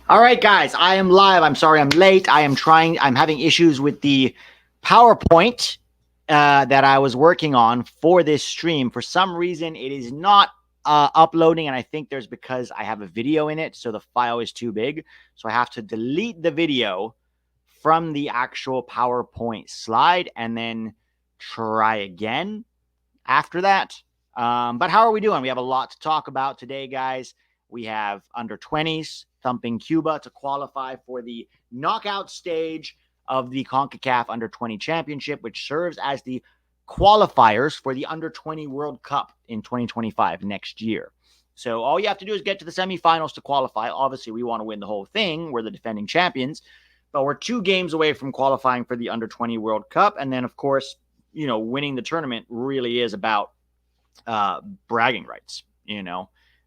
All right, guys, I am live. I'm sorry I'm late. I'm having issues with the PowerPoint that I was working on for this stream. For some reason, it is not uploading, and I think there's because I have a video in it, so the file is too big. So I have to delete the video from the actual PowerPoint slide and then try again after that. But how are we doing? We have a lot to talk about today, guys. We have under 20s thumping Cuba to qualify for the knockout stage of the CONCACAF Under 20 Championship, which serves as the qualifiers for the Under 20 World Cup in 2025 next year. So all you have to do is get to the semifinals to qualify. Obviously, we want to win the whole thing. We're the defending champions, but we're 2 games away from qualifying for the Under 20 World Cup. And then, of course, winning the tournament really is about bragging rights.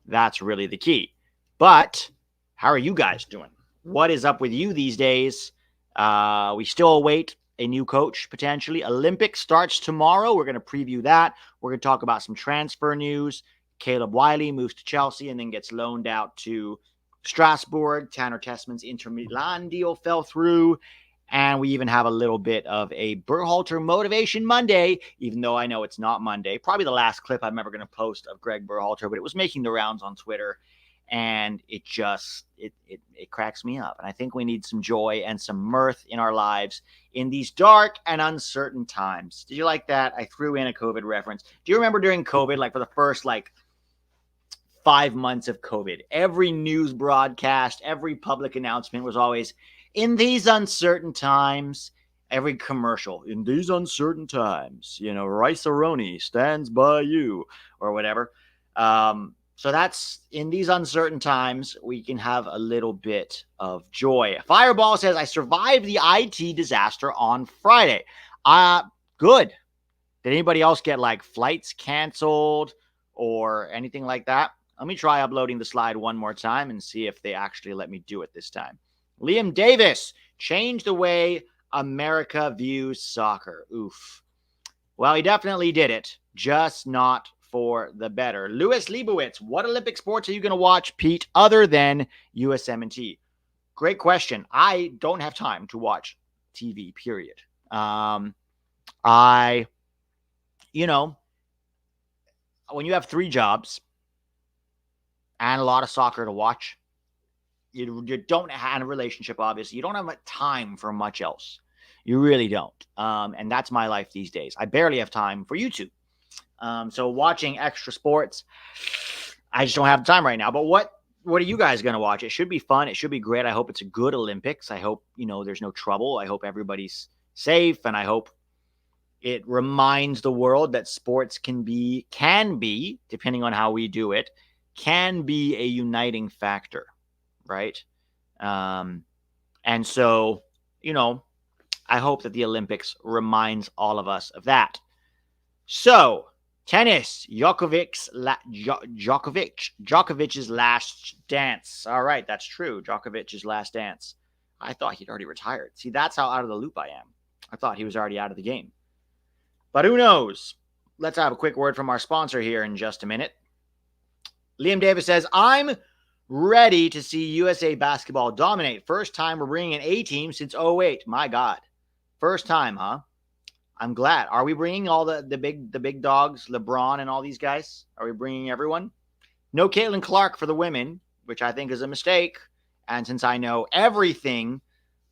That's really the key. But how are you guys doing? What is up with you these days? We still await a new coach, potentially. Olympics starts tomorrow. We're going to preview that. We're going to talk about some transfer news. Caleb Wiley moves to Chelsea and then gets loaned out to Strasbourg. Tanner Tessman's Inter Milan deal fell through. And we even have a little bit of a Berhalter Motivation Monday, even though I know it's not Monday. Probably the last clip I'm ever going to post of Greg Berhalter, but it was making the rounds on Twitter. And it cracks me up. And I think we need some joy and some mirth in our lives in these dark and uncertain times. Did you like that? I threw in a COVID reference. Do you remember during COVID, like for the first 5 months of COVID, every news broadcast, every public announcement was always, in these uncertain times, every commercial, in these uncertain times, Rice-A-Roni stands by you or whatever. So that's, in these uncertain times, we can have a little bit of joy. Fireball says, I survived the IT disaster on Friday. Good. Did anybody else get flights canceled or anything like that? Let me try uploading the slide one more time and see if they actually let me do it this time. Liam Davis, change the way America views soccer. Oof. Well, he definitely did it, just not for the better. Louis Leibowitz, what Olympic sports are you going to watch, Pete, other than USMNT? Great question. I don't have time to watch TV, period. When you have 3 jobs and a lot of soccer to watch, you don't have a relationship, obviously. You don't have time for much else. You really don't. And that's my life these days. I barely have time for YouTube. So watching extra sports, I just don't have time right now. But what are you guys going to watch? It should be fun. It should be great. I hope it's a good Olympics. I hope, there's no trouble. I hope everybody's safe. And I hope it reminds the world that sports can be, depending on how we do it, can be a uniting factor. Right. And so, I hope that the Olympics reminds all of us of that. So, tennis, Djokovic's last dance. All right, that's true. Djokovic's last dance. I thought he'd already retired. See, that's how out of the loop I am. I thought he was already out of the game. But who knows? Let's have a quick word from our sponsor here in just a minute. Liam Davis says, I'm ready to see USA basketball dominate. First time we're bringing an A team since 2008. My God. First time, huh? I'm glad. Are we bringing all the big dogs, LeBron and all these guys? Are we bringing everyone? No Caitlin Clark for the women, which I think is a mistake. And since I know everything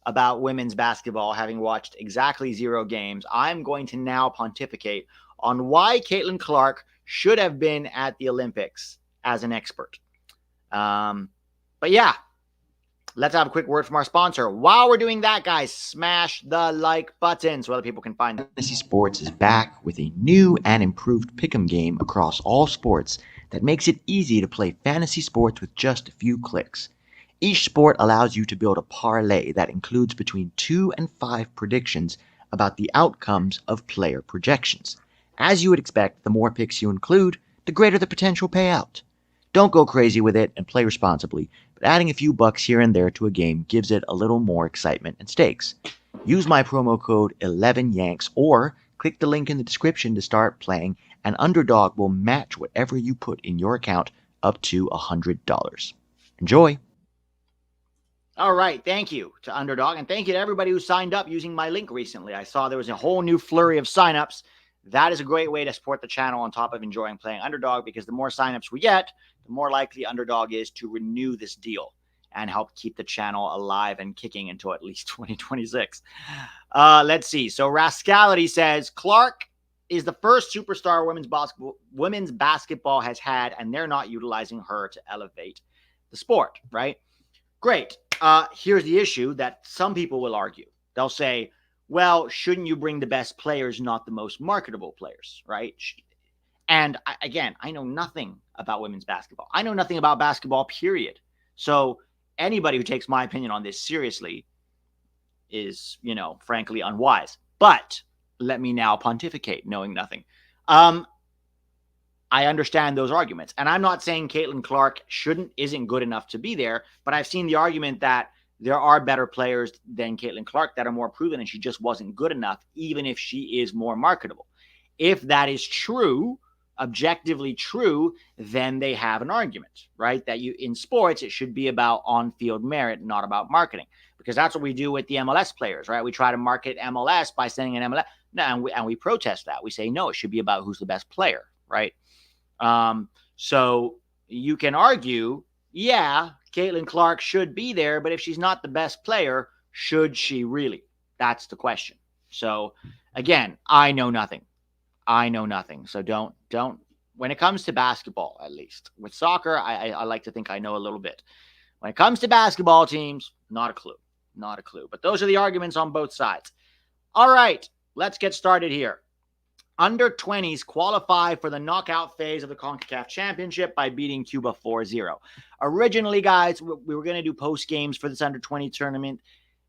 about women's basketball, having watched exactly 0 games, I'm going to now pontificate on why Caitlin Clark should have been at the Olympics as an expert. But yeah, let's have a quick word from our sponsor. While we're doing that, guys, smash the like button so other people can find it. Fantasy Sports is back with a new and improved pick'em game across all sports that makes it easy to play fantasy sports with just a few clicks. Each sport allows you to build a parlay that includes between 2 and 5 predictions about the outcomes of player projections. As you would expect, the more picks you include, the greater the potential payout. Don't go crazy with it and play responsibly, but adding a few bucks here and there to a game gives it a little more excitement and stakes. Use my promo code 11YANKS or click the link in the description to start playing, and Underdog will match whatever you put in your account up to $100. Enjoy! All right. Thank you to Underdog. And thank you to everybody who signed up using my link recently. I saw there was a whole new flurry of signups. That is a great way to support the channel on top of enjoying playing Underdog, because the more signups we get, the more likely Underdog is to renew this deal and help keep the channel alive and kicking until at least 2026. Let's see. So Rascality says Clark is the first superstar women's basketball has had, and they're not utilizing her to elevate the sport, right? Great. Here's the issue that some people will argue. They'll say, well, shouldn't you bring the best players, not the most marketable players, right? And again, I know nothing about women's basketball. I know nothing about basketball, period. So anybody who takes my opinion on this seriously is, frankly unwise. But let me now pontificate, knowing nothing. I understand those arguments. And I'm not saying Caitlin Clark isn't good enough to be there, but I've seen the argument that there are better players than Caitlin Clark that are more proven, and she just wasn't good enough, even if she is more marketable. If that is true, objectively true, then they have an argument, right? That in sports, it should be about on-field merit, not about marketing, because that's what we do with the MLS players, right? We try to market MLS by sending an MLS, and we protest that. We say, no, it should be about who's the best player, right? So you can argue, yeah, Caitlin Clark should be there, but if she's not the best player, should she really? That's the question. So again, I know nothing. So don't, when it comes to basketball, at least with soccer, I like to think I know a little bit. When it comes to basketball teams, not a clue, but those are the arguments on both sides. All right, let's get started here. Under 20s qualify for the knockout phase of the CONCACAF Championship by beating Cuba 4-0. Originally, guys, we were going to do post games for this under 20 tournament,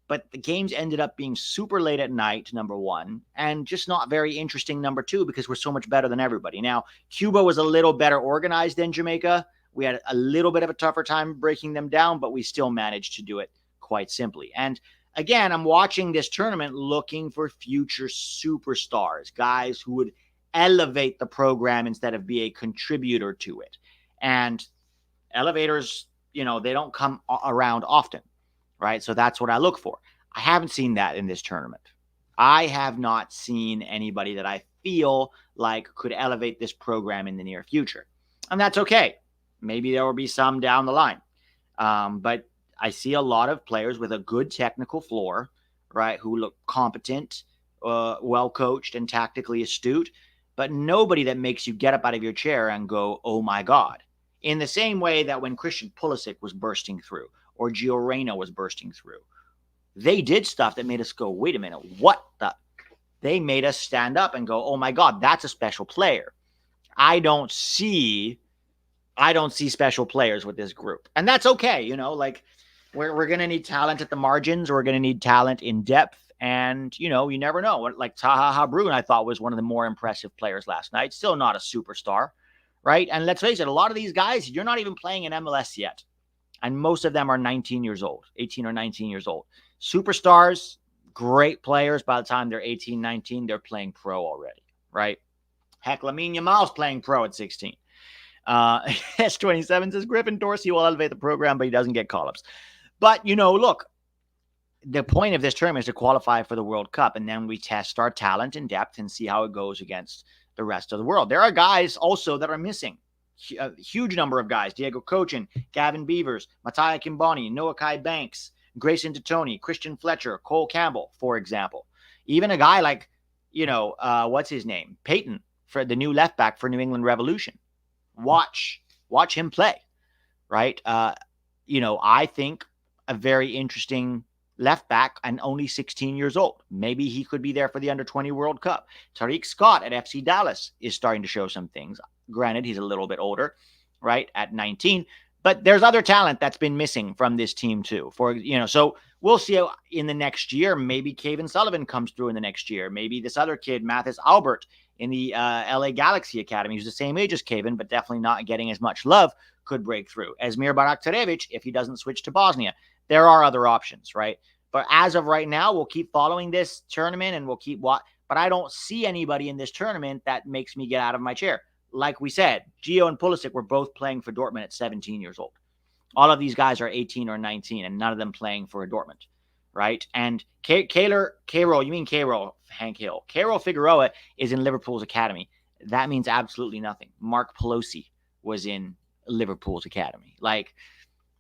but the games ended up being super late at night, number one, and just not very interesting, number two, because we're so much better than everybody. Now, Cuba was a little better organized than Jamaica. We had a little bit of a tougher time breaking them down, but we still managed to do it quite simply. And again, I'm watching this tournament looking for future superstars, guys who would elevate the program instead of be a contributor to it. And elevators, they don't come around often, right? So that's what I look for. I haven't seen that in this tournament. I have not seen anybody that I feel like could elevate this program in the near future. And that's okay. Maybe there will be some down the line. But I see a lot of players with a good technical floor, right, who look competent, well coached, and tactically astute, but nobody that makes you get up out of your chair and go, oh my God. In the same way that when Christian Pulisic was bursting through or Gio Reyna was bursting through, they did stuff that made us go, wait a minute, what the? They made us stand up and go, oh my God, that's a special player. I don't see special players with this group. And that's okay, we're going to need talent at the margins. We're going to need talent in depth. And, you never know. Like Taha Habrun, I thought was one of the more impressive players last night. Still not a superstar, right? And let's face it, a lot of these guys, you're not even playing in MLS yet. And most of them are 19 years old, 18 or 19 years old. Superstars, great players. By the time they're 18, 19, they're playing pro already, right? Heck, Lamine Yamal's playing pro at 16. S27 says Griffin Dorsey will elevate the program, but he doesn't get call-ups. But, look, the point of this tournament is to qualify for the World Cup, and then we test our talent in depth and see how it goes against the rest of the world. There are guys also that are missing. A huge number of guys. Diego Cochin, Gavin Beavers, Mattia Kimbani, Noah Kai Banks, Grayson Titoni, Christian Fletcher, Cole Campbell, for example. Even a guy like, what's his name? Peyton, for the new left back for New England Revolution. Watch him play, right? I think a very interesting left back and only 16 years old. Maybe he could be there for the under-20 World Cup. Tariq Scott at FC Dallas is starting to show some things. Granted, he's a little bit older, right, at 19. But there's other talent that's been missing from this team too. So we'll see how in the next year. Maybe Caven Sullivan comes through in the next year. Maybe this other kid, Mathis Albert, in the LA Galaxy Academy, who's the same age as Caven, but definitely not getting as much love, could break through. Esmir Baraktarevic, if he doesn't switch to Bosnia. There are other options, right? But as of right now, we'll keep following this tournament and we'll keep but I don't see anybody in this tournament that makes me get out of my chair. Like we said, Gio and Pulisic were both playing for Dortmund at 17 years old. All of these guys are 18 or 19, and none of them playing for Dortmund, right? And Carol, you mean Carol, Hank Hill. Carol Figueroa is in Liverpool's academy. That means absolutely nothing. Mark Pelosi was in Liverpool's academy. Like,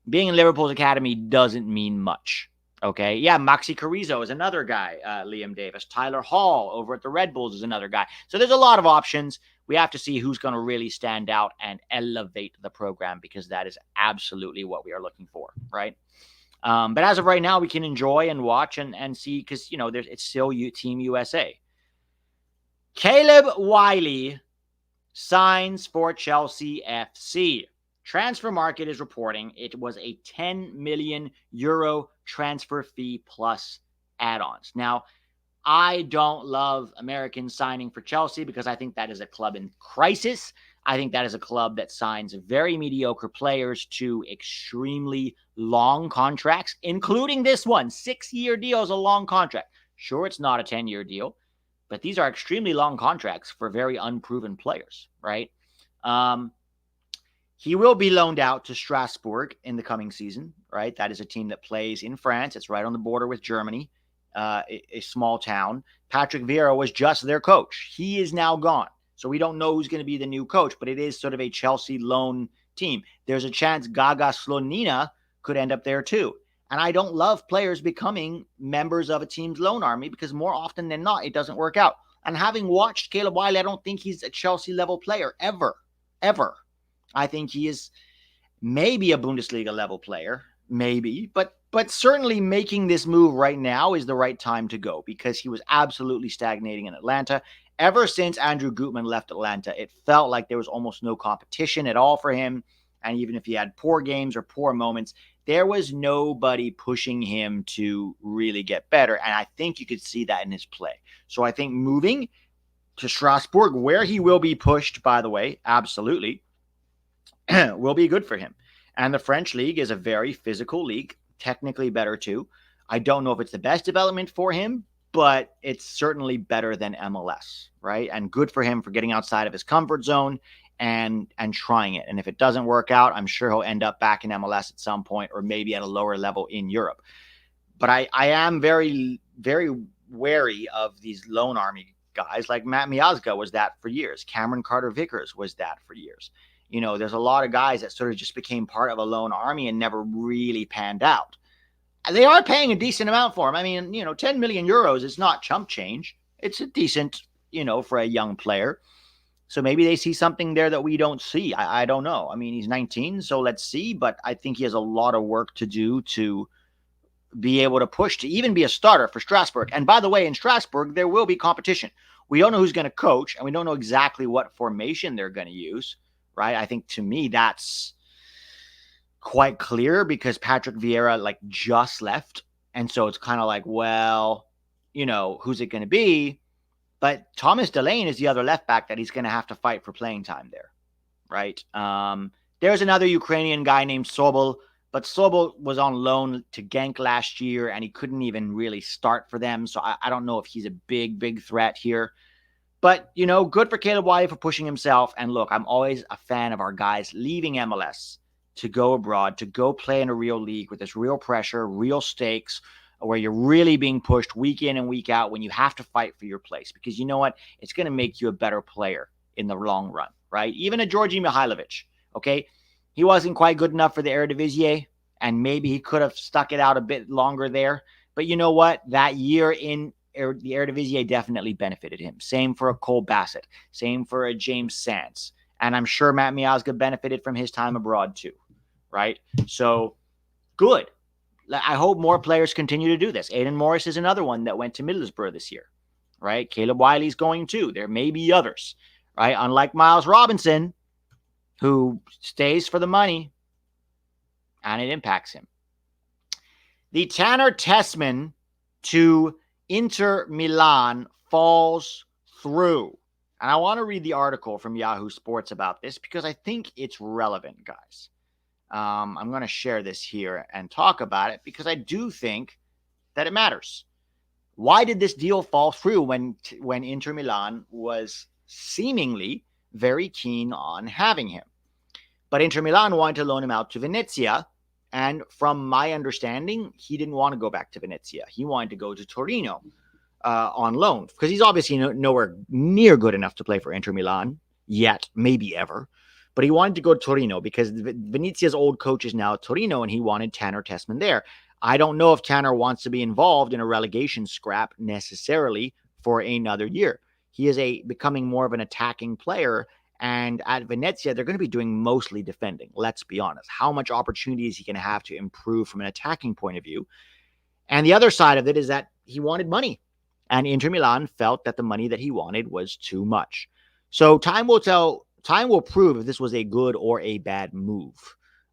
being in Liverpool's academy doesn't mean much. Okay. Yeah. Maxi Carrizo is another guy. Liam Davis. Tyler Hall over at the Red Bulls is another guy. So there's a lot of options. We have to see who's going to really stand out and elevate the program, because that is absolutely what we are looking for. Right. But as of right now, we can enjoy and watch and see, because, it's still Team USA. Caleb Wiley signs for Chelsea FC. Transfer Market is reporting it was a 10 million euro transfer fee plus add-ons. Now, I don't love Americans signing for Chelsea because I think that is a club in crisis. I think that is a club that signs very mediocre players to extremely long contracts, including this one. 6-year deal is a long contract. Sure, it's not a 10-year deal, but these are extremely long contracts for very unproven players, right? He will be loaned out to Strasbourg in the coming season, right? That is a team that plays in France. It's right on the border with Germany, a small town. Patrick Vieira was just their coach. He is now gone. So we don't know who's going to be the new coach, but it is sort of a Chelsea loan team. There's a chance Gaga Slonina could end up there too. And I don't love players becoming members of a team's loan army, because more often than not, it doesn't work out. And having watched Caleb Wiley, I don't think he's a Chelsea level player ever. I think he is maybe a Bundesliga level player, maybe, but certainly making this move right now is the right time to go, because he was absolutely stagnating in Atlanta. Ever since Andrew Gutman left Atlanta, it felt like there was almost no competition at all for him. And even if he had poor games or poor moments, there was nobody pushing him to really get better. And I think you could see that in his play. So I think moving to Strasbourg, where he will be pushed, by the way, absolutely, will be good for him. And the French league is a very physical league, technically better too. I don't know if it's the best development for him, but it's certainly better than MLS, right? And good for him for getting outside of his comfort zone and trying it. And if it doesn't work out, I'm sure he'll end up back in MLS at some point, or maybe at a lower level in Europe. But I am very, very wary of these loan army guys. Like Matt Miazga was that for years. Cameron Carter-Vickers was that for years. There's a lot of guys that sort of just became part of a loan army and never really panned out. They are paying a decent amount for him. I mean, 10 million euros is not chump change. It's a decent, for a young player. So maybe they see something there that we don't see. I don't know. I mean, he's 19, so let's see. But I think he has a lot of work to do to be able to push to even be a starter for Strasbourg. And by the way, in Strasbourg, there will be competition. We don't know who's going to coach, and we don't know exactly what formation they're going to use. Right. I think to me, that's quite clear, because Patrick Vieira just left. And so it's kind of like, well, who's it going to be? But Thomas Delaney is the other left back that he's going to have to fight for playing time there. Right. There's another Ukrainian guy named Sobol, but Sobol was on loan to Genk last year and he couldn't even really start for them. So I don't know if he's a big threat here. But, good for Caleb Wiley for pushing himself. And look, I'm always a fan of our guys leaving MLS to go abroad, to go play in a real league with this real pressure, real stakes, where you're really being pushed week in and week out when you have to fight for your place. Because you know what? It's going to make you a better player in the long run, right? Even a Georgi Mihailovic, okay? He wasn't quite good enough for the Eredivisie, and maybe he could have stuck it out a bit longer there. But you know what? That year in the Eredivisie definitely benefited him. Same for a Cole Bassett. Same for a James Sands. And I'm sure Matt Miazga benefited from his time abroad too, right? So, good. I hope more players continue to do this. Aiden Morris is another one that went to Middlesbrough this year, right? Caleb Wiley's going too. There may be others, right? Unlike Miles Robinson, who stays for the money, and it impacts him. The Tanner Tessman to Inter Milan falls through. And I want to read the article from Yahoo Sports about this because I think it's relevant, guys. I'm going to share this here and talk about it because I do think that it matters. Why did this deal fall through when Inter Milan was seemingly very keen on having him? But Inter Milan wanted to loan him out to Venezia, And from my understanding, he didn't want to go back to Venezia. He wanted to go to Torino on loan because he's obviously nowhere near good enough to play for Inter Milan yet, maybe ever. But he wanted to go to Torino because Venezia's old coach is now at Torino, and he wanted Tanner Tessman there. I don't know if Tanner wants to be involved in a relegation scrap necessarily for another year. He is becoming more of an attacking player. And at Venezia, they're going to be doing mostly defending. Let's be honest. How much opportunity is he going to have to improve from an attacking point of view? And the other side of it is that he wanted money. And Inter Milan felt that the money that he wanted was too much. So time will tell. Time will prove if this was a good or a bad move.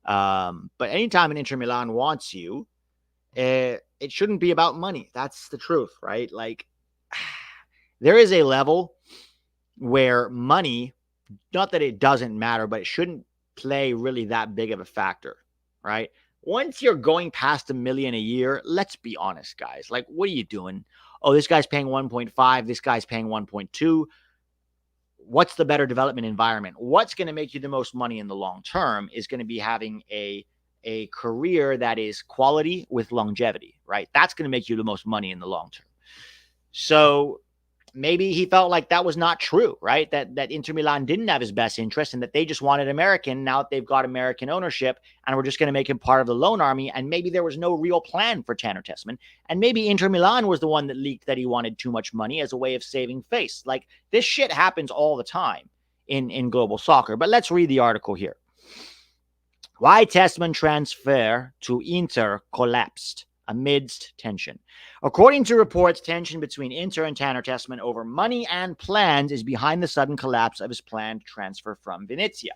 But anytime an Inter Milan wants you, it shouldn't be about money. That's the truth, right? Like, there is a level where money, not that it doesn't matter, but it shouldn't play really that big of a factor, right? Once you're going past $1 million a year, let's be honest, guys. Like, what are you doing? Oh, this guy's paying 1.5, this guy's paying 1.2. What's the better development environment? What's going to make you the most money in the long term is going to be having a career that is quality with longevity, right? That's going to make you the most money in the long term. So maybe he felt like that was not true, right? That Inter Milan didn't have his best interest and that they just wanted American. Now that they've got American ownership, and we're just going to make him part of the loan army. And maybe there was no real plan for Tanner Tessman. And maybe Inter Milan was the one that leaked that he wanted too much money as a way of saving face. Like, this shit happens all the time in global soccer. But let's read the article here. Why Tessman transfer to Inter collapsed amidst tension. According to reports, tension between Inter and Tanner Tessman over money and plans is behind the sudden collapse of his planned transfer from Venezia.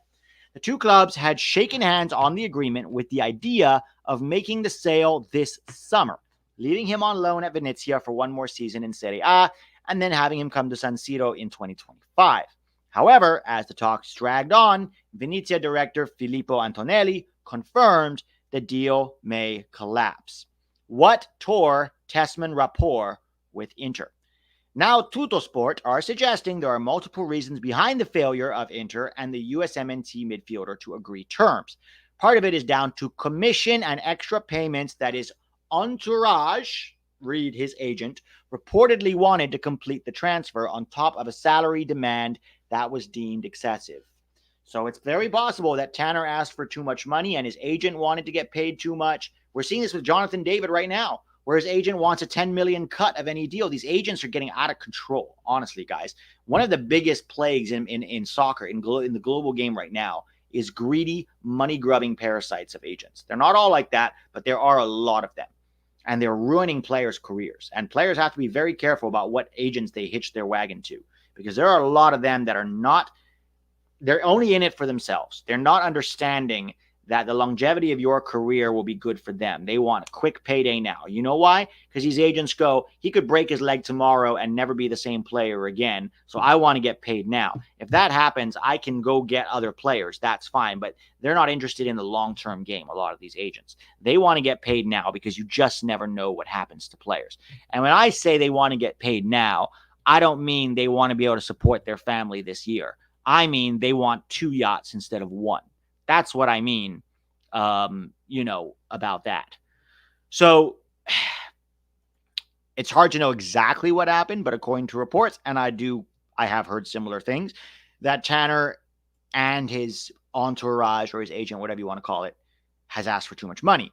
The two clubs had shaken hands on the agreement with the idea of making the sale this summer, leaving him on loan at Venezia for one more season in Serie A, and then having him come to San Siro in 2025. However, as the talks dragged on, Venezia director Filippo Antonelli confirmed the deal may collapse. What tore Tessman rapport with Inter? Now, Tuttosport are suggesting there are multiple reasons behind the failure of Inter and the USMNT midfielder to agree terms. Part of it is down to commission and extra payments that his entourage, read his agent, reportedly wanted to complete the transfer on top of a salary demand that was deemed excessive. So it's very possible that Tanner asked for too much money and his agent wanted to get paid too much. We're seeing this with Jonathan David right now, where his agent wants a 10 million cut of any deal. These agents are getting out of control, honestly, guys. One of the biggest plagues in soccer, in the global game right now, is greedy, money-grubbing parasites of agents. They're not all like that, but there are a lot of them. And they're ruining players' careers. And players have to be very careful about what agents they hitch their wagon to, because there are a lot of them that are not, they're only in it for themselves. They're not understanding that the longevity of your career will be good for them. They want a quick payday now. You know why? Because these agents go, he could break his leg tomorrow and never be the same player again. So I want to get paid now. If that happens, I can go get other players. That's fine. But they're not interested in the long-term game, a lot of these agents. They want to get paid now because you just never know what happens to players. And when I say they want to get paid now, I don't mean they want to be able to support their family this year. I mean they want 2 yachts instead of 1. That's what I mean, about that. So it's hard to know exactly what happened, but according to reports, and I have heard similar things, that Tanner and his entourage or his agent, whatever you want to call it, has asked for too much money.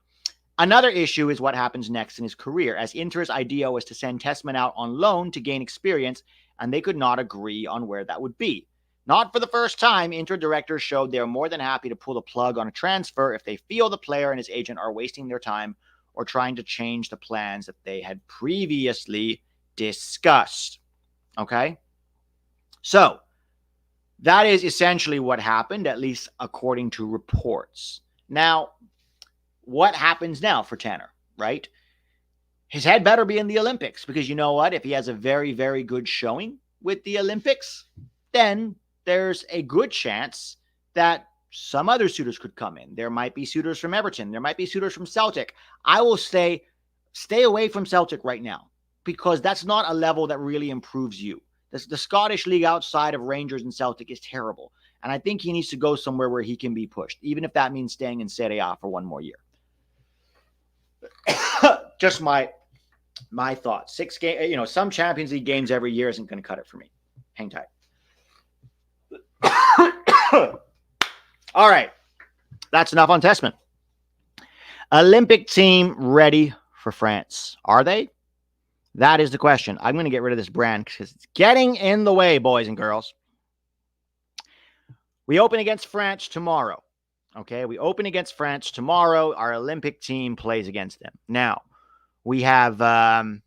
Another issue is what happens next in his career, as Inter's idea was to send Tessman out on loan to gain experience, and they could not agree on where that would be. Not for the first time, Inter directors showed they are more than happy to pull the plug on a transfer if they feel the player and his agent are wasting their time or trying to change the plans that they had previously discussed. Okay? So, that is essentially what happened, at least according to reports. Now, what happens now for Tanner, right? His head better be in the Olympics, because you know what? If he has a very, very good showing with the Olympics, then there's a good chance that some other suitors could come in. There might be suitors from Everton. There might be suitors from Celtic. I will stay away from Celtic right now, because that's not a level that really improves you. The Scottish league outside of Rangers and Celtic is terrible. And I think he needs to go somewhere where he can be pushed, even if that means staying in Serie A for one more year. Just my thoughts. 6 game, some Champions League games every year isn't going to cut it for me. Hang tight. All right. That's enough on Tessman. Olympic team ready for France. Are they? That is the question. I'm going to get rid of this brand because it's getting in the way, boys and girls. We open against France tomorrow. Okay, we open against France tomorrow. Our Olympic team plays against them. Now, we have an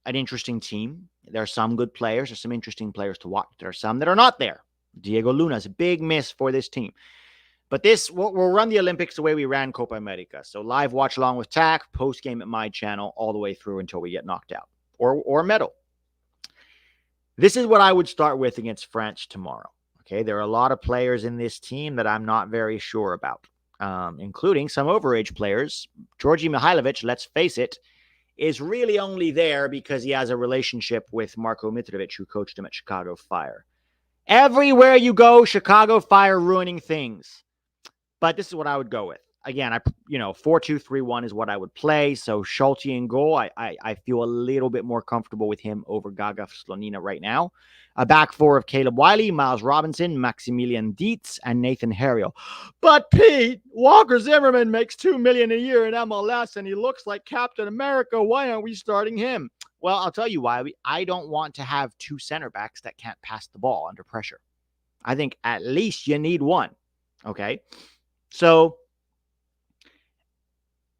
interesting team. There are some good players. There's some interesting players to watch. There are some that are not there. Diego Luna is a big miss for this team. But we'll run the Olympics the way we ran Copa America. So live watch along with TAC, post-game at my channel, all the way through until we get knocked out or medal. This is what I would start with against France tomorrow. Okay, there are a lot of players in this team that I'm not very sure about, including some overage players. Georgi Mihailovic, let's face it, is really only there because he has a relationship with Marko Mitrovic, who coached him at Chicago Fire. Everywhere you go, Chicago Fire ruining things. But this is what I would go with. Again, 4-2-3-1 is what I would play. So Schulte in goal, I feel a little bit more comfortable with him over Gaga Slonina right now. A back four of Caleb Wiley, Miles Robinson, Maximilian Dietz, and Nathan Harriel. But Pete, Walker Zimmerman makes $2 million a year in MLS, and he looks like Captain America. Why aren't we starting him? Well, I'll tell you why. I don't want to have two center backs that can't pass the ball under pressure. I think at least you need one. Okay. So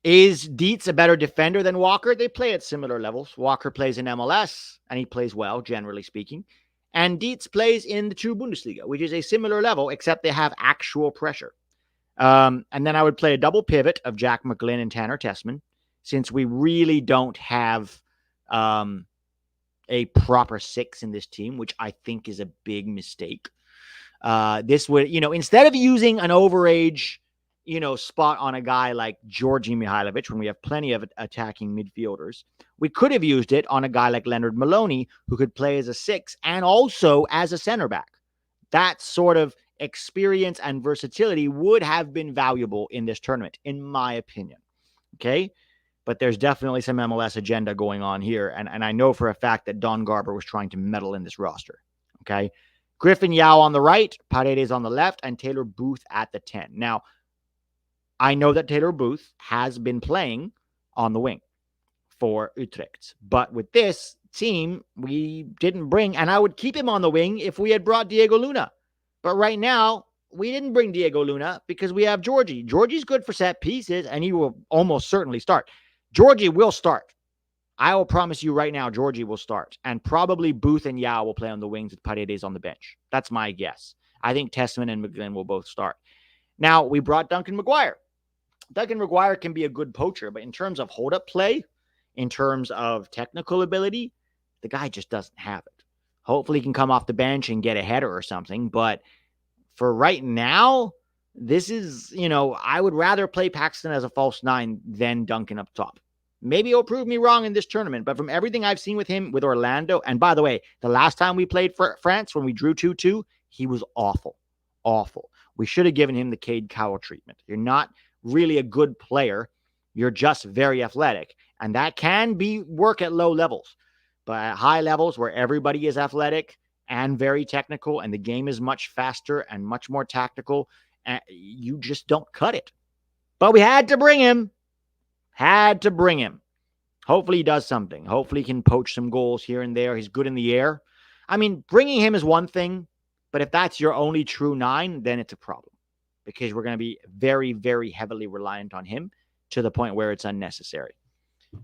is Dietz a better defender than Walker? They play at similar levels. Walker plays in MLS, and he plays well, generally speaking. And Dietz plays in the 2 Bundesliga, which is a similar level, except they have actual pressure. And then I would play a double pivot of Jack McGlynn and Tanner Tessman, since we really don't have a proper 6 in this team, which I think is a big mistake. This would, instead of using an overage, spot on a guy like Georgi Mihailovic, when we have plenty of attacking midfielders, we could have used it on a guy like Leonard Maloney, who could play as a 6 and also as a center back. That sort of experience and versatility would have been valuable in this tournament, in my opinion. Okay. But there's definitely some MLS agenda going on here. And I know for a fact that Don Garber was trying to meddle in this roster. Okay. Griffin Yao on the right, Paredes on the left, and Taylor Booth at the 10. Now, I know that Taylor Booth has been playing on the wing for Utrecht. But with this team, we didn't bring, and I would keep him on the wing if we had brought Diego Luna. But right now, we didn't bring Diego Luna because we have Georgie. Georgie's good for set pieces, and he will almost certainly start. Georgie will start. I will promise you right now, Georgie will start. And probably Booth and Yao will play on the wings with Paredes on the bench. That's my guess. I think Tessman and McGlynn will both start. Now, we brought Duncan McGuire. Duncan McGuire can be a good poacher, but in terms of hold-up play, in terms of technical ability, the guy just doesn't have it. Hopefully he can come off the bench and get a header or something, but for right now, this is, I would rather play Paxton as a false 9 than Duncan up top. Maybe he'll prove me wrong in this tournament, but from everything I've seen with him, with Orlando, and by the way, the last time we played for France, when we drew 2-2, he was awful. Awful. We should have given him the Cade Cowell treatment. You're not really a good player. You're just very athletic. And that can be work at low levels. But at high levels where everybody is athletic and very technical and the game is much faster and much more tactical, you just don't cut it. But we had to bring him. Hopefully he does something. Hopefully he can poach some goals here and there. He's good in the air. I mean, bringing him is one thing, but if that's your only true 9, then it's a problem because we're going to be very, very heavily reliant on him to the point where it's unnecessary.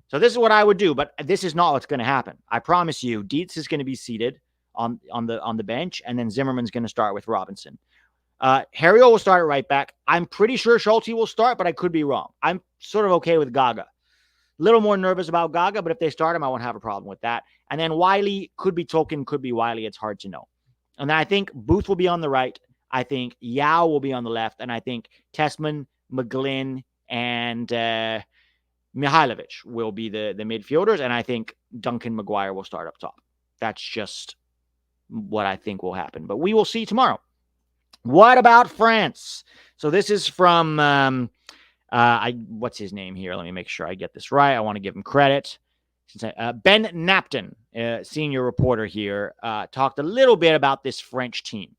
So this is what I would do, but this is not what's going to happen. I promise you, Dietz is going to be seated on the bench, and then Zimmerman's going to start with Robinson. Harriel will start at right back. I'm pretty sure Schulte will start, but I could be wrong. I'm sort of okay with Gaga. A little more nervous about Gaga, but if they start him, I won't have a problem with that. And then Wiley could be Tolkien, could be Wiley. It's hard to know. And then I think Booth will be on the right. I think Yao will be on the left. And I think Tessman, McGlynn, and Mihailovic will be the midfielders. And I think Duncan McGuire will start up top. That's just what I think will happen. But we will see tomorrow. What about France? So this is from What's his name here? Let me make sure I get this right. I want to give him credit. Ben Napton, senior reporter here, talked a little bit about this French team.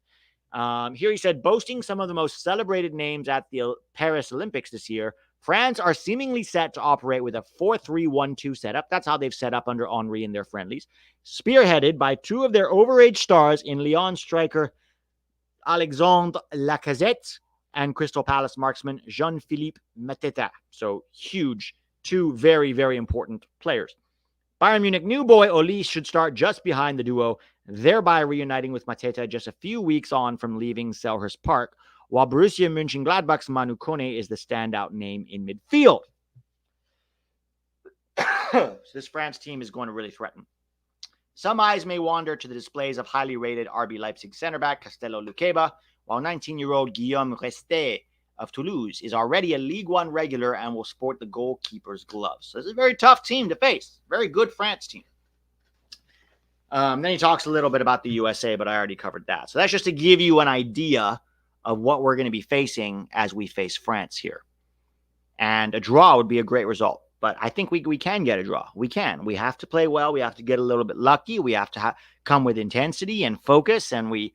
Here he said, boasting some of the most celebrated names at the Paris Olympics this year, France are seemingly set to operate with a 4-3-1-2 setup. That's how they've set up under Henry in their friendlies, spearheaded by two of their overage stars in Lyon striker Alexandre Lacazette and Crystal Palace marksman Jean-Philippe Mateta. So huge, two very, very important players. Bayern Munich new boy Olise should start just behind the duo, thereby reuniting with Mateta just a few weeks on from leaving Selhurst Park, while Borussia Mönchengladbach's Manu Kone is the standout name in midfield. So this France team is going to really threaten. Some eyes may wander to the displays of highly rated RB Leipzig center back Castello Luqueba, while 19-year-old Guillaume Resté of Toulouse is already a Ligue 1 regular and will sport the goalkeeper's gloves. So this is a very tough team to face. Very good France team. Then he talks a little bit about the USA, but I already covered that. So that's just to give you an idea of what we're going to be facing as we face France here. And a draw would be a great result. But I think we can get a draw. We can. We have to play well. We have to get a little bit lucky. We have to come with intensity and focus, and we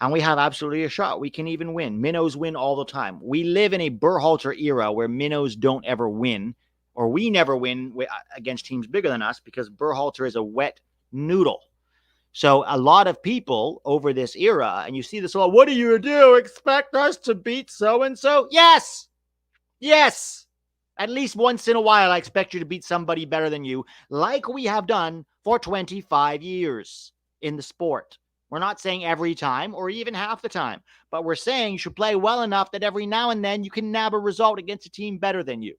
have absolutely a shot. We can even win. Minnows win all the time. We live in a Berhalter era where minnows don't ever win, or we never win against teams bigger than us because Berhalter is a wet noodle. So a lot of people over this era, and you see this a lot, what do you do? Expect us to beat so-and-so? Yes! Yes! At least once in a while, I expect you to beat somebody better than you, like we have done for 25 years in the sport. We're not saying every time or even half the time, but we're saying you should play well enough that every now and then you can nab a result against a team better than you.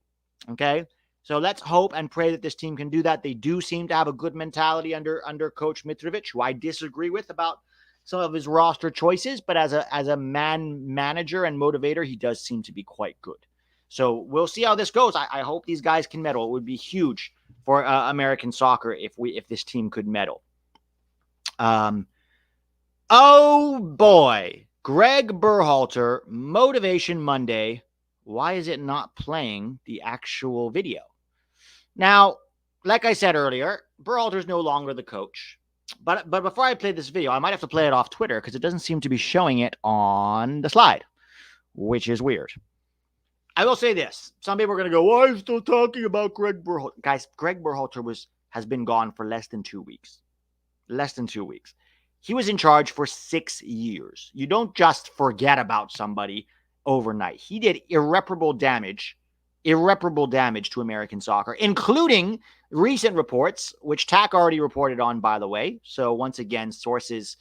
Okay? So let's hope and pray that this team can do that. They do seem to have a good mentality under Coach Mitrovic, who I disagree with about some of his roster choices, but as a manager and motivator, he does seem to be quite good. So we'll see how this goes. I hope these guys can medal. It would be huge for American soccer if this team could medal. Oh boy, Greg Berhalter, Motivation Monday. Why is it not playing the actual video? Now, like I said earlier, Berhalter's no longer the coach. But before I play this video, I might have to play it off Twitter because it doesn't seem to be showing it on the slide, which is weird. I will say this. Some people are going to go, why are you still talking about Greg Berhalter? Guys, Greg Berhalter has been gone for less than 2 weeks. Less than 2 weeks. He was in charge for 6 years. You don't just forget about somebody overnight. He did irreparable damage to American soccer, including recent reports, which TAC already reported on, by the way. So once again, sources,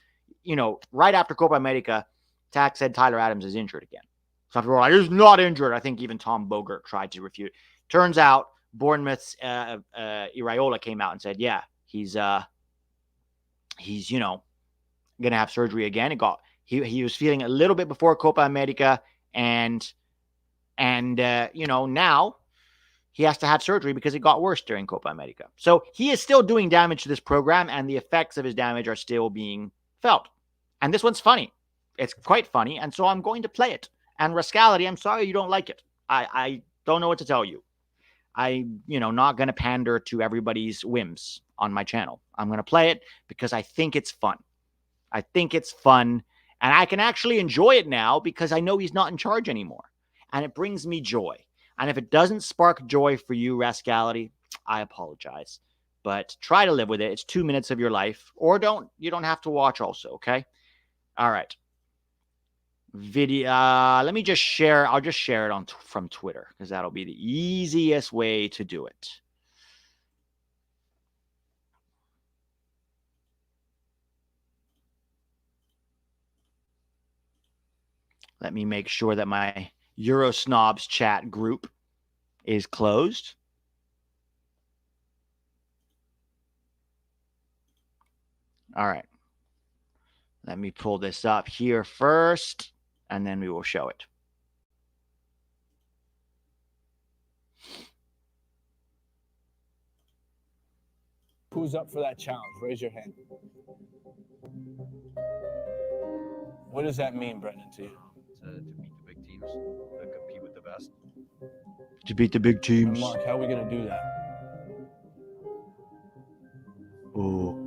right after Copa America, TAC said Tyler Adams is injured again. Some people are like, he's not injured. I think even Tom Bogert tried to refute. Turns out Bournemouth's Iraola came out and said, yeah, he's going to have surgery again. He was feeling a little bit before Copa America, and now he has to have surgery because it got worse during Copa America. So he is still doing damage to this program, and the effects of his damage are still being felt. And this one's funny. It's quite funny, and so I'm going to play it. And Rascality, I'm sorry you don't like it. I don't know what to tell you. I'm not going to pander to everybody's whims on my channel. I'm going to play it because I think it's fun. And I can actually enjoy it now because I know he's not in charge anymore. And it brings me joy. And if it doesn't spark joy for you, Rascality, I apologize. But try to live with it. It's 2 minutes of your life. Or don't. You don't have to watch also, okay? All right. Video. Let me just share. I'll just share it from Twitter because that'll be the easiest way to do it. Let me make sure that my Eurosnobs chat group is closed. All right. Let me pull this up here first, and then we will show it. Who's up for that challenge? Raise your hand. What does that mean, Brendan, to you? To beat the big teams, to compete with the best. to beat the big And teams. Mark, how are we going to do that? Oh,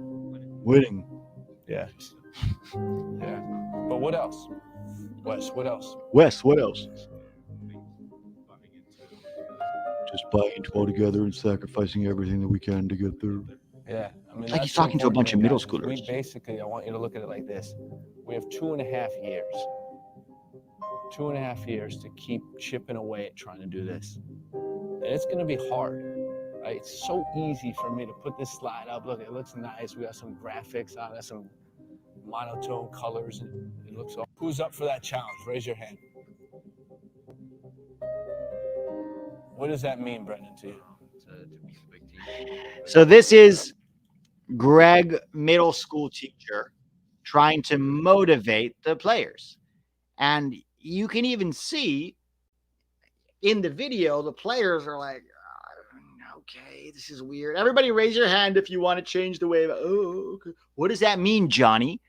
winning. Yeah. Yeah. But what else? Wes, what else? Wes, what else? Just buying into all together and sacrificing everything that we can to get there. Yeah. I mean, Like he's that's the talking to a important bunch of thing, middle guys, is schoolers. We basically, I want you to look at it like this. We have 2.5 years. 2.5 years to keep chipping away at trying to do this. And it's going to be hard. Right? It's so easy for me to put this slide up. Look, it looks nice. We got some graphics on it, some monotone colors. And it looks all... Who's up for that challenge? Raise your hand. What does that mean, Brendan, to you? So this is Greg, middle school teacher, trying to motivate the players. And you can even see in the video, the players are like, okay, this is weird. Everybody raise your hand if you want to change the way. Oh, okay. What does that mean, Johnny?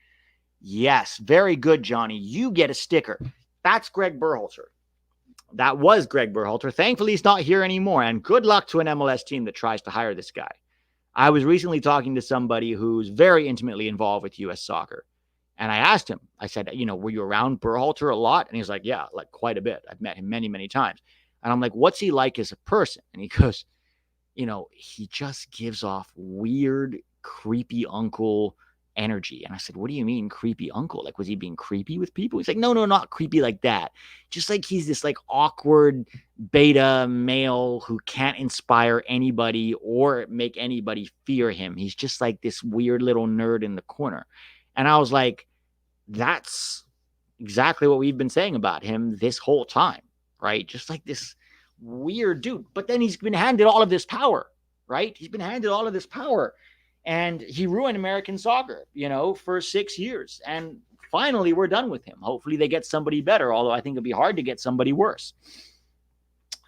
Yes, very good, Johnny. You get a sticker. That's Greg Berhalter. That was Greg Berhalter. Thankfully, he's not here anymore. And good luck to an MLS team that tries to hire this guy. I was recently talking to somebody who's very intimately involved with U.S. soccer. And I asked him, I said, were you around Berhalter a lot? And he's like, yeah, like quite a bit. I've met him many, many times. And I'm like, what's he like as a person? And he goes, he just gives off weird, creepy uncle energy. And I said, what do you mean creepy uncle? Like, was he being creepy with people? He's like, no, not creepy like that. Just like he's this like awkward beta male who can't inspire anybody or make anybody fear him. He's just like this weird little nerd in the corner. And I was like, that's exactly what we've been saying about him this whole time, right? Just like this weird dude. But then he's been handed all of this power, right? He's been handed all of this power. And he ruined American soccer, for 6 years. And finally, we're done with him. Hopefully they get somebody better, although I think it'd be hard to get somebody worse.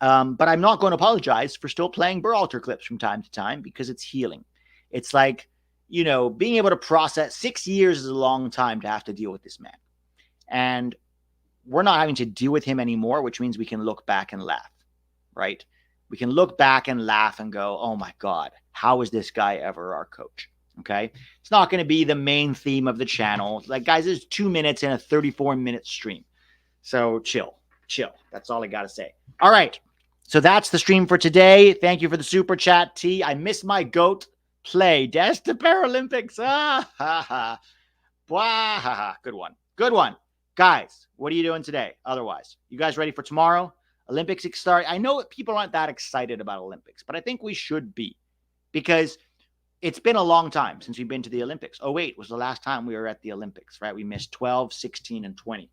But I'm not going to apologize for still playing Berhalter clips from time to time because it's healing. It's like, being able to process 6 years is a long time to have to deal with this man. And we're not having to deal with him anymore, which means we can look back and laugh, right? We can look back and laugh and go, oh my God, how is this guy ever our coach? Okay. It's not going to be the main theme of the channel. Like, guys, it's 2 minutes in a 34-minute stream. So chill. That's all I got to say. All right. So that's the stream for today. Thank you for the super chat, T. I miss my GOAT play. Des to Paralympics. Ah, ha, ha. Bwah, ha, ha. Good one. Guys, what are you doing today? Otherwise, you guys ready for tomorrow? Olympics start. I know people aren't that excited about Olympics, but I think we should be because it's been a long time since we've been to the Olympics. 2008 was the last time we were at the Olympics, right? We missed 12, 16, and 20.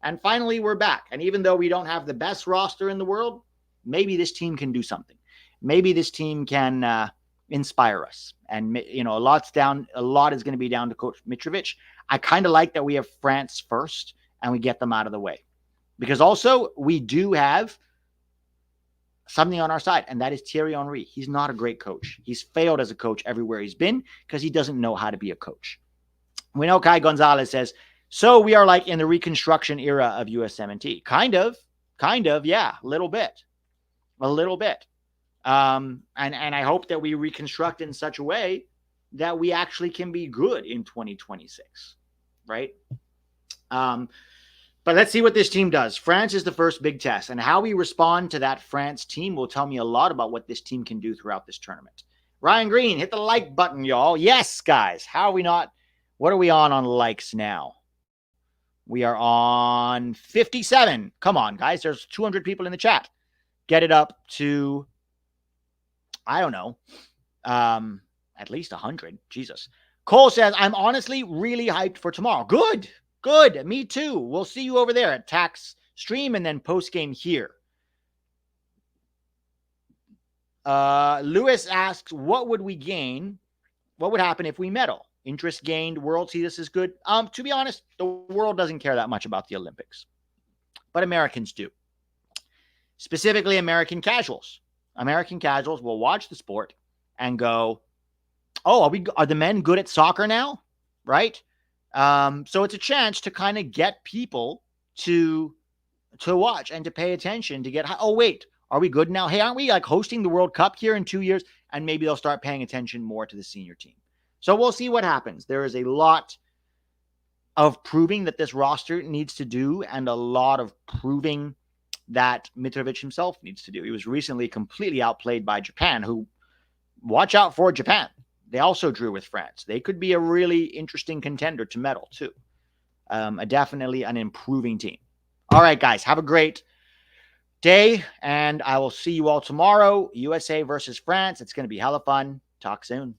And finally, we're back. And even though we don't have the best roster in the world, maybe this team can do something. Maybe this team can inspire us. And, a lot is going to be down to Coach Mitrovic. I kind of like that we have France first and we get them out of the way. Because also, we do have something on our side, and that is Thierry Henry. He's not a great coach. He's failed as a coach everywhere he's been because he doesn't know how to be a coach. We know Kai Gonzalez says, so we are like in the reconstruction era of USMNT. Kind of, yeah, a little bit. And I hope that we reconstruct in such a way that we actually can be good in 2026, right? But let's see what this team does. France is the first big test, and how we respond to that France team will tell me a lot about what this team can do throughout this tournament. Ryan Green, hit the like button, y'all. Yes, guys. How are we not? What are we on likes now? We are on 57. Come on, guys. There's 200 people in the chat. Get it up to, I don't know, at least 100. Jesus. Cole says, I'm honestly really hyped for tomorrow. Good. Me too. We'll see you over there at Tax Stream and then post game here. Lewis asks, what would we gain? What would happen if we medal? Interest gained. World see this is good. To be honest, the world doesn't care that much about the Olympics, but Americans do. Specifically, American casuals. American casuals will watch the sport and go, "Oh, are the men good at soccer now?" Right? So it's a chance to kind of get people to watch and to pay attention to get, oh, wait, Are we good now? Hey, aren't we like hosting the World Cup here in 2 years? And maybe they'll start paying attention more to the senior team. So we'll see what happens. There is a lot of proving that this roster needs to do, and a lot of proving that Mitrovic himself needs to do. He was recently completely outplayed by Japan, who, watch out for Japan. They also drew with France. They could be a really interesting contender to medal too. Definitely an improving team. All right, guys, have a great day, and I will see you all tomorrow. USA versus France. It's going to be hella fun. Talk soon.